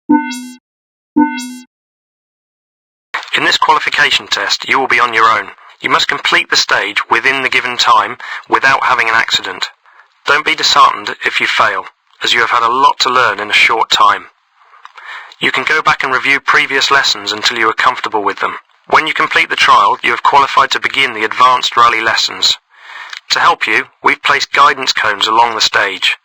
In this qualification test, you will be on your own. You must complete the stage within the given time without having an accident. Don't be disheartened if you fail, as you have had a lot to learn in a short time. You can go back and review previous lessons until you are comfortable with them. When you complete the trial, you have qualified to begin the advanced rally lessons. To help you, we've placed guidance cones along the stage.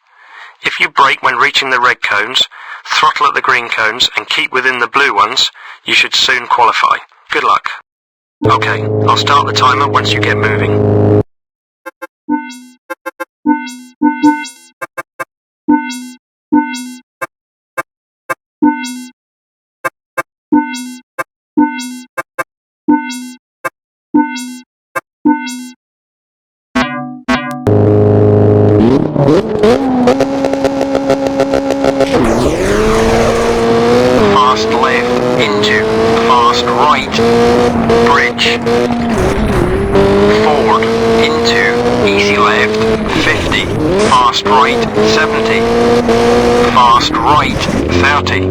If you brake when reaching the red cones, throttle at the green cones and keep within the blue ones, you should soon qualify. Good luck. Okay, I'll start the timer once you get moving. Fast left into fast right, bridge, forward into easy left 50, fast right 70, fast right 30.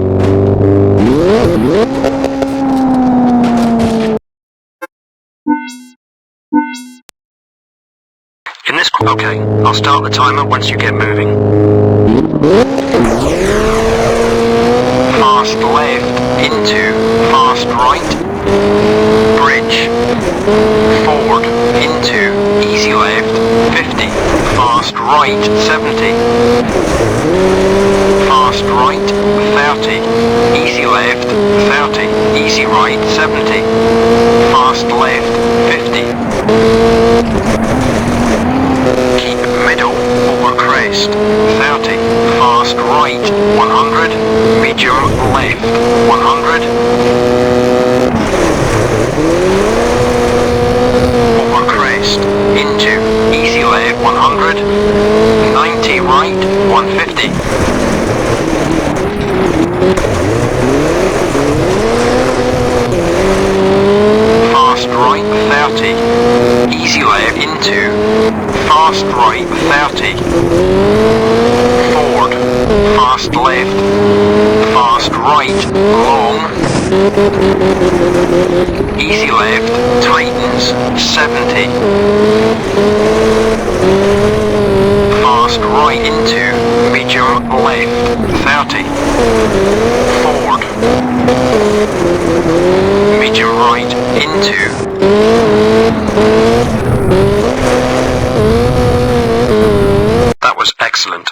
Okay, I'll start the timer once you get moving. Fast left into fast right, bridge, forward into easy left 50, fast right 70, fast right 30, easy left 30, easy right 70, fast left 50. Keep middle over crest 30, fast right 100, medium left 100, over crest into easy left 100, 90 right 150. Fast right 30, easy left into fast right 30, forward, fast left, fast right, long, easy left, tightens, 70, fast right into, medium left, 30, forward, medium right into, that was excellent.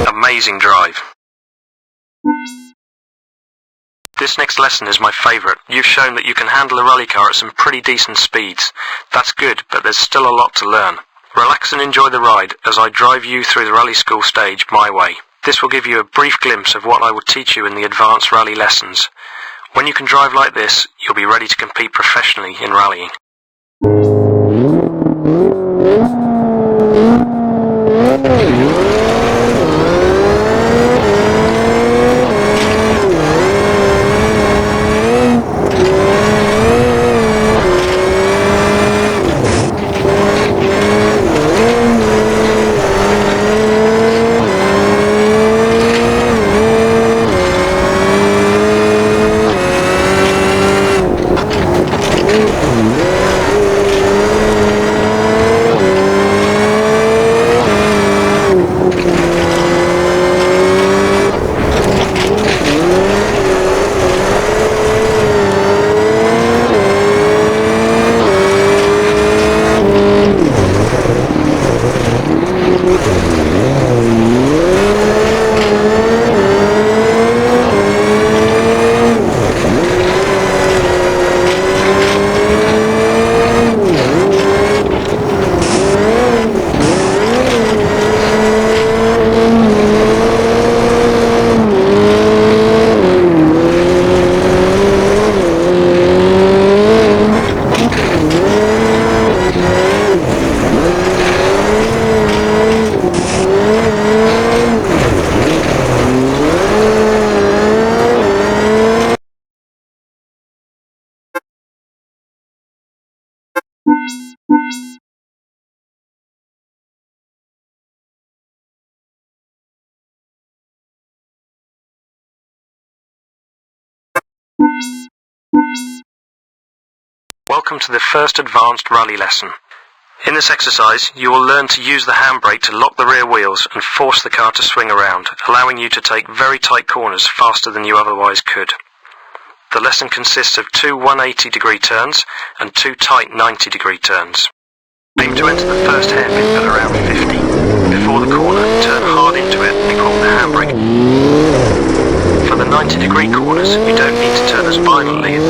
Amazing drive. This next lesson is my favourite. You've shown that you can handle a rally car at some pretty decent speeds. That's good, but there's still a lot to learn. Relax and enjoy the ride as I drive you through the rally school stage my way. This will give you a brief glimpse of what I will teach you in the advanced rally lessons. When you can drive like this, you'll be ready to compete professionally in rallying. Welcome to the first advanced rally lesson. In this exercise, you will learn to use the handbrake to lock the rear wheels and force the car to swing around, allowing you to take very tight corners faster than you otherwise could. The lesson consists of 2 180-degree turns and 2 tight 90-degree turns. Aim to enter the first hairpin at around 50. Before the corner, turn hard into it and pull the handbrake. For the 90-degree corners, you don't need to turn as violently.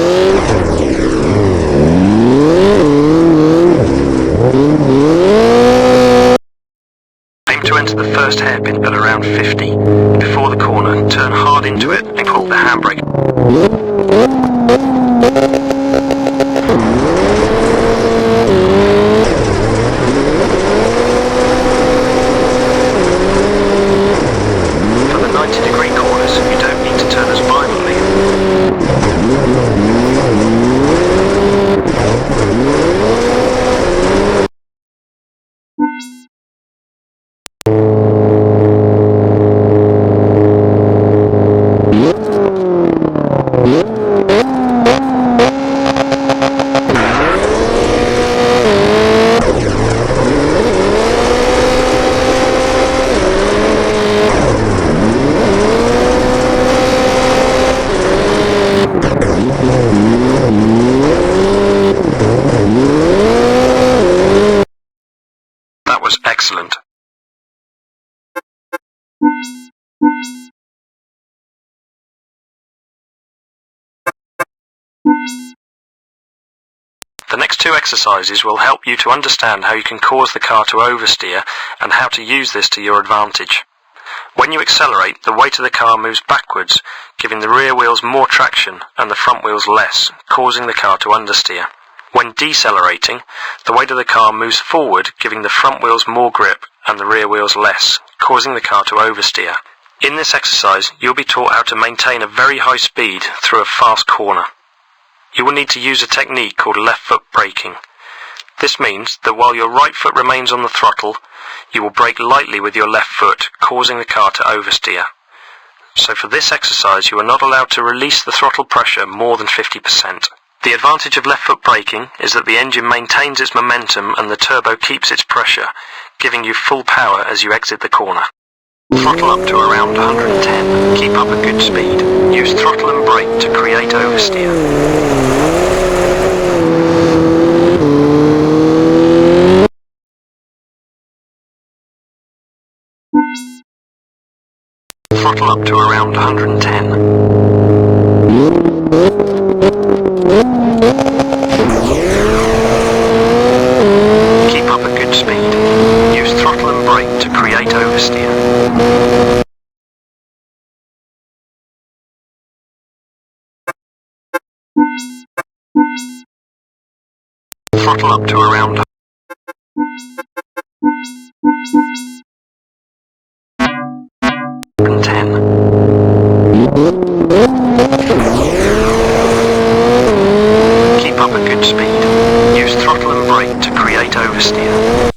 Aim to enter the first hairpin at around 50. Before the corner, turn hard into it and pull the handbrake. For the 90-degree corners, you don't need to turn as violently. That was excellent. The next 2 exercises will help you to understand how you can cause the car to oversteer and how to use this to your advantage. When you accelerate, the weight of the car moves backwards, giving the rear wheels more traction and the front wheels less, causing the car to understeer. When decelerating, the weight of the car moves forward, giving the front wheels more grip and the rear wheels less, causing the car to oversteer. In this exercise, you'll be taught how to maintain a very high speed through a fast corner. You will need to use a technique called left foot braking. This means that while your right foot remains on the throttle, you will brake lightly with your left foot, causing the car to oversteer. So for this exercise, you are not allowed to release the throttle pressure more than 50%. The advantage of left foot braking is that the engine maintains its momentum and the turbo keeps its pressure, giving you full power as you exit the corner. Throttle up to around 110. Keep up a good speed. Use throttle and brake to create oversteer. Throttle up to around 110. Keep up a good speed. Use throttle and brake to create oversteer. Throttle up to around 110. Keep up a good speed. Use throttle and brake to create oversteer.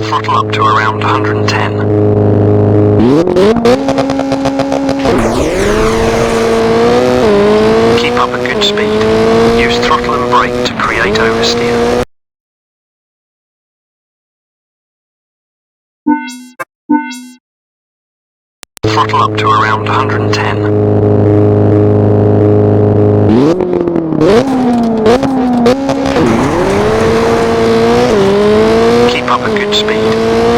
Throttle up to around 110. Keep up a good speed. Use throttle and brake to create oversteer. Throttle up to around 110. Keep up a good speed.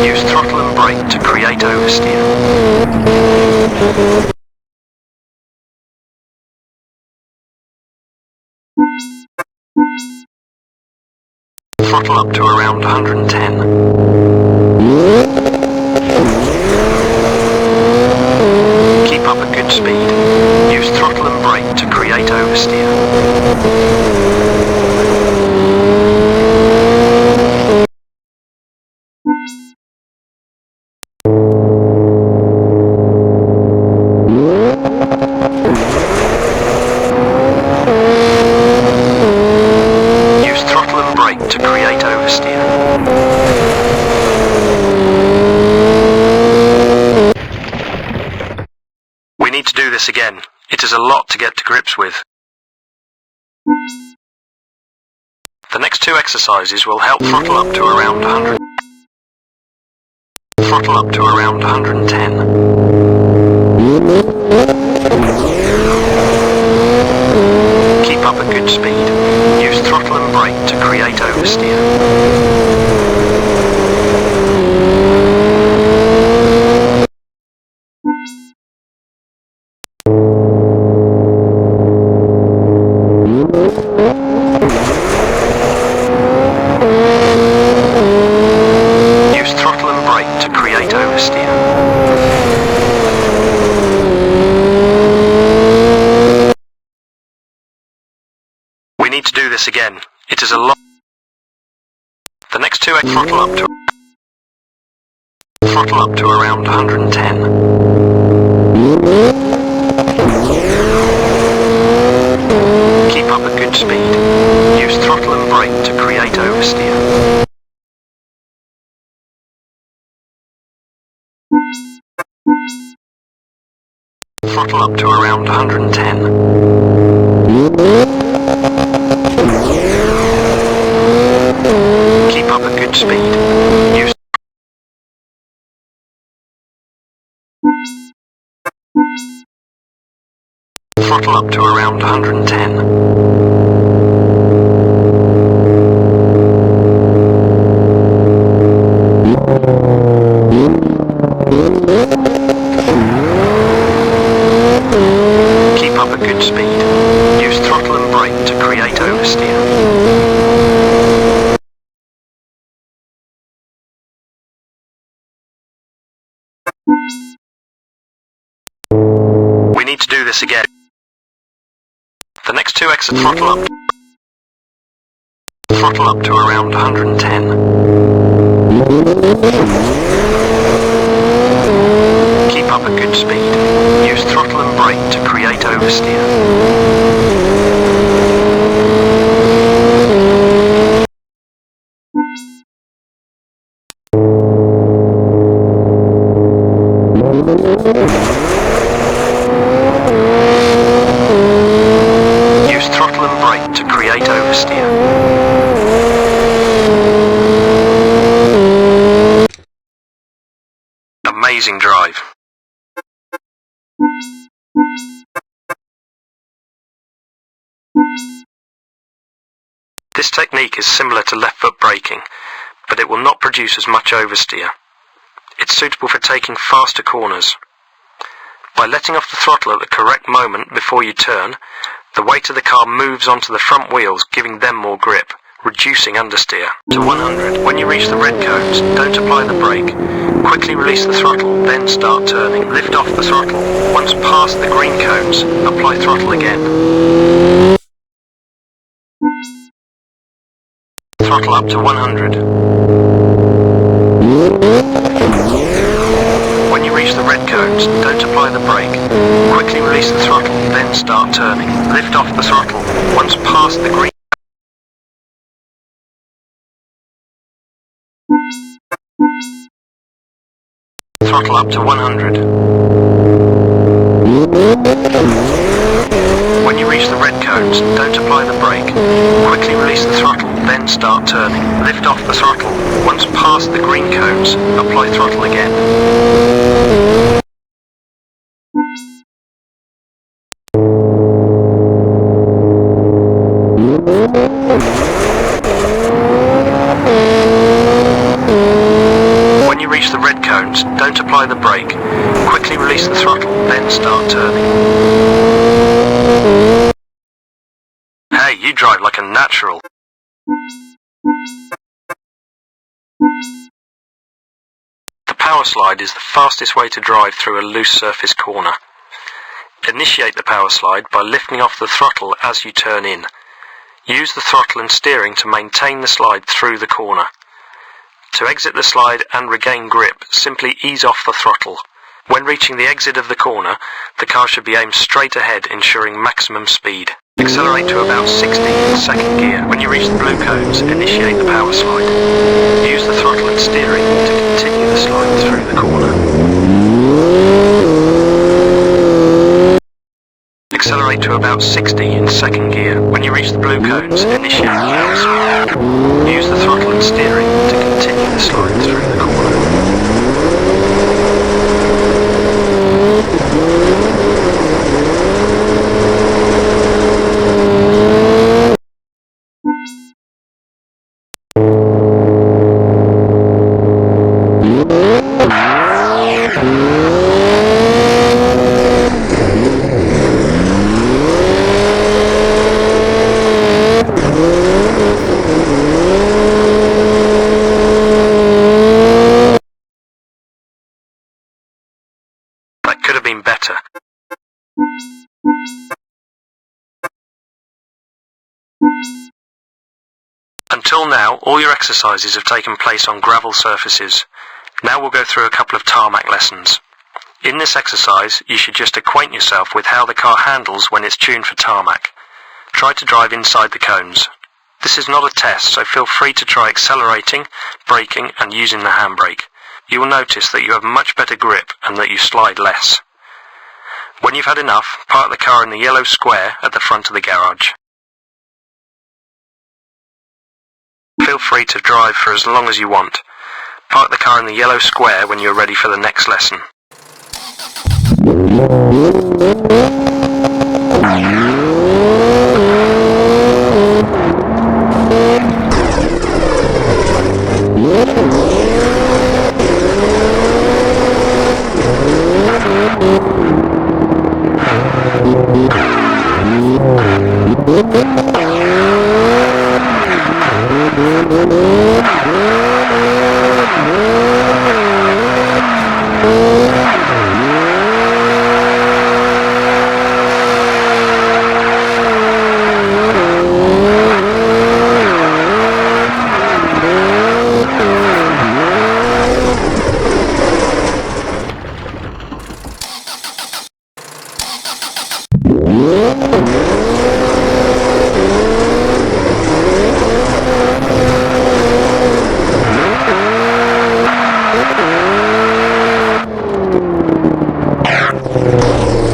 Use throttle and brake to create oversteer. Throttle up to around 110. Keep up a good speed. Use throttle and brake to create oversteer. Use throttle and brake to create oversteer. is a lot to get to grips with. The next two exercises will help throttle up to around 100. Throttle up to around 110. Keep up a good speed. Use throttle and brake to create oversteer. Use throttle and brake to create oversteer. We need to do this again. It is a lot. The next two throttle up to around 110. Keep up a good speed. Use throttle and brake to create oversteer. Throttle up to around 110. Keep up a good speed. Use throttle up to around 110. Keep up a good speed. Use throttle and brake to create oversteer. We need to do this again. The next two exit throttle up to around 110. Keep up a good speed. Use throttle and brake to create oversteer. Use throttle and brake to create oversteer. Amazing drive. This technique is similar to left foot braking, but it will not produce as much oversteer. It's suitable for taking faster corners. By letting off the throttle at the correct moment before you turn, the weight of the car moves onto the front wheels, giving them more grip, reducing understeer. To 100, when you reach the red cones, don't apply the brake. Quickly release the throttle, then start turning. Lift off the throttle. Once past the green cones, apply throttle again. Throttle up to 100. When you reach the red cones, don't apply the brake. Quickly release the throttle, then start turning. Lift off the throttle. Once past the green throttle up to 100. When you reach the red cones, don't apply the brake. Quickly release the throttle, then start turning. Lift off the throttle. Once past the green cones, apply throttle again. When you reach the red cones, don't apply the brake. Quickly release the throttle, then start turning. Hey, you drive like a natural. The power slide is the fastest way to drive through a loose surface corner. Initiate the power slide by lifting off the throttle as you turn in. Use the throttle and steering to maintain the slide through the corner. To exit the slide and regain grip, simply ease off the throttle. When reaching the exit of the corner, the car should be aimed straight ahead, ensuring maximum speed. Accelerate to about 60 in second gear. When you reach the blue cones, initiate the power slide. Use the throttle and steering to continue the slide through the corner. accelerate to about 60 in second gear. When you reach the blue cones, initiate power swap. Use the throttle and steering to continue the slide through the corner. That could have been better. Until now, all your exercises have taken place on gravel surfaces. Now we'll go through a couple of tarmac lessons. In this exercise, you should just acquaint yourself with how the car handles when it's tuned for tarmac. Try to drive inside the cones. This is not a test, so feel free to try accelerating, braking and using the handbrake. You will notice that you have much better grip and that you slide less. When you've had enough, park the car in the yellow square at the front of the garage. Feel free to drive for as long as you want. Park the car in the yellow square when you're ready for the next lesson.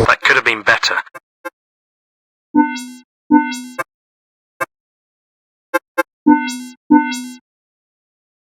That could have been better.